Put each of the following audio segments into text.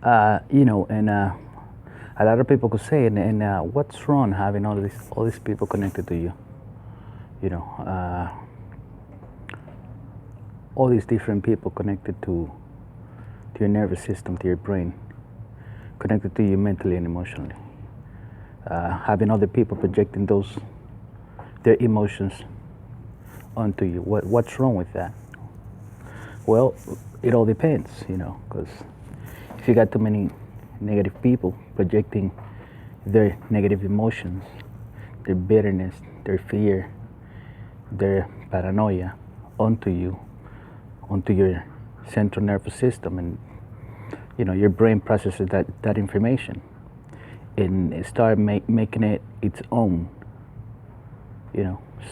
And a lot of people could say, and what's wrong having all these people connected to you? You know, all these different people connected to your nervous system, to your brain, connected to you mentally and emotionally. Having other people projecting their emotions onto you. What's wrong with that? Well, it all depends, because if you got too many negative people projecting their negative emotions, their bitterness, their fear, their paranoia onto you, onto your central nervous system, and your brain processes that information and start making it its own.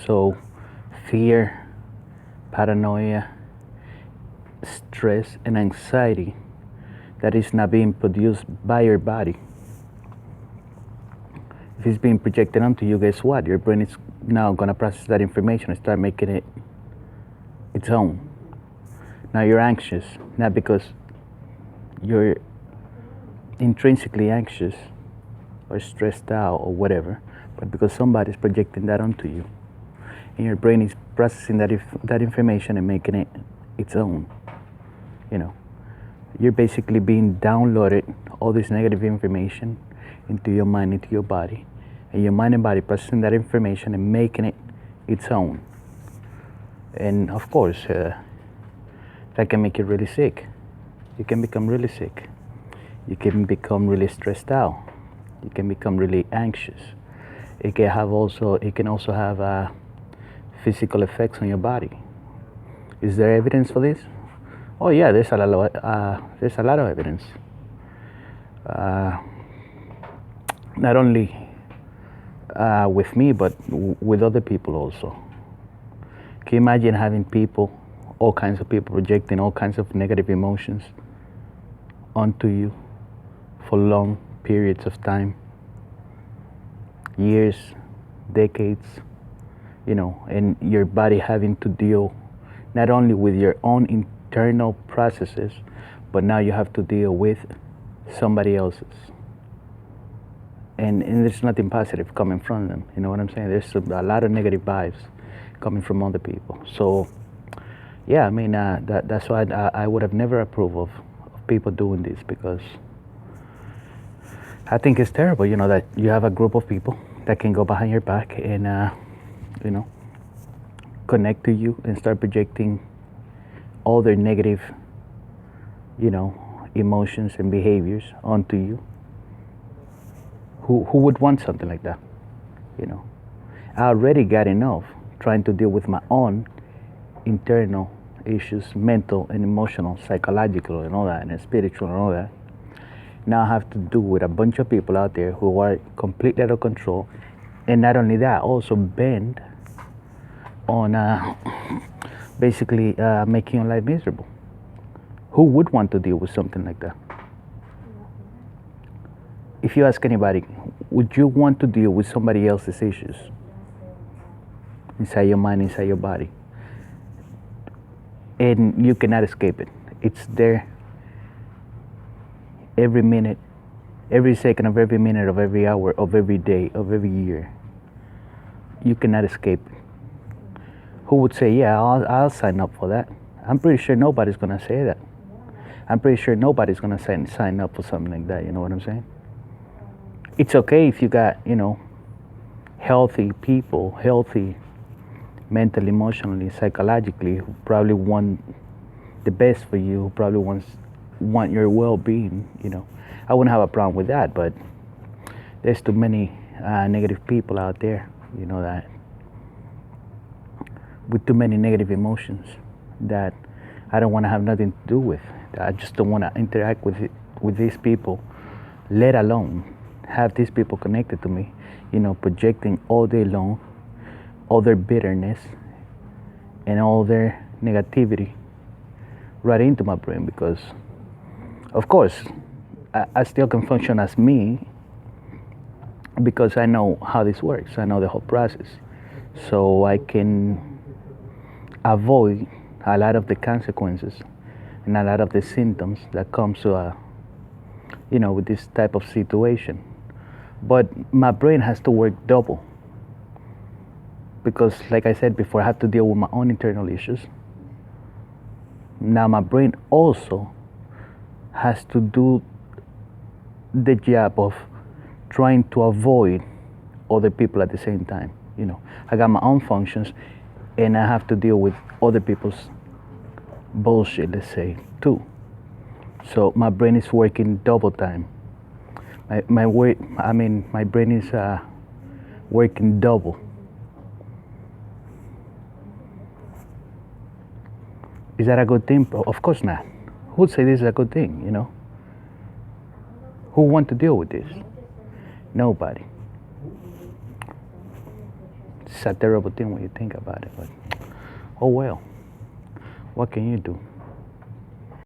So fear, paranoia, stress, and anxiety that is not being produced by your body. If it's being projected onto you, guess what? Your brain is now going to process that information and start making it its own. Now you're anxious, not because you're intrinsically anxious or stressed out or whatever, but because somebody's projecting that onto you. And your brain is processing that information and making it its own. You're basically being downloaded all this negative information into your mind, into your body, and your mind and body processing that information and making it its own. And of course, that can make you really sick. You can become really sick. You can become really stressed out. You can become really anxious. It can also have physical effects on your body. Is there evidence for this? Oh yeah, there's a lot of evidence. Not only with me, but with other people also. Can you imagine having all kinds of people projecting all kinds of negative emotions onto you for long periods of time, years, decades, and your body having to deal not only with your own internal processes, but now you have to deal with somebody else's. And there's nothing positive coming from them. You know what I'm saying? There's a lot of negative vibes coming from other people. So, yeah, I mean, that's why I would have never approved of people doing this, because I think it's terrible, that you have a group of people that can go behind your back and, connect to you and start projecting all their negative, emotions and behaviors onto you. Who would want something like that? I already got enough trying to deal with my own internal issues, mental and emotional, psychological and all that, and spiritual and all that. Now I have to do with a bunch of people out there who are completely out of control, and not only that, also bent on basically making your life miserable. Who would want to deal with something like that? If you ask anybody, would you want to deal with somebody else's issues inside your mind, inside your body? And you cannot escape it. It's there every minute, every second of every minute of every hour of every day of every year. You cannot escape it. Who would say, yeah, I'll sign up for that? I'm pretty sure nobody's going to say that. I'm pretty sure nobody's going to sign up for something like that. You know what I'm saying? It's okay if you got, healthy people, healthy mentally, emotionally, psychologically, who probably want the best for you, who probably want your well-being. I wouldn't have a problem with that, but there's too many negative people out there, that with too many negative emotions that I don't want to have nothing to do with. I just don't want to interact with these people, let alone have these people connected to me, projecting all day long all their bitterness and all their negativity right into my brain. Because, of course, I still can function as me because I know how this works. I know the whole process. So I can avoid a lot of the consequences and a lot of the symptoms that comes to with this type of situation. But my brain has to work double because, like I said before, I have to deal with my own internal issues. Now my brain also has to do the job of trying to avoid other people at the same time. I got my own functions, and I have to deal with other people's bullshit, let's say, too. So my brain is working double time. My brain is working double. Is that a good thing? Of course not. Who'd say this is a good thing? Who want to deal with this? Nobody. It's a terrible thing when you think about it, but oh well. What can you do?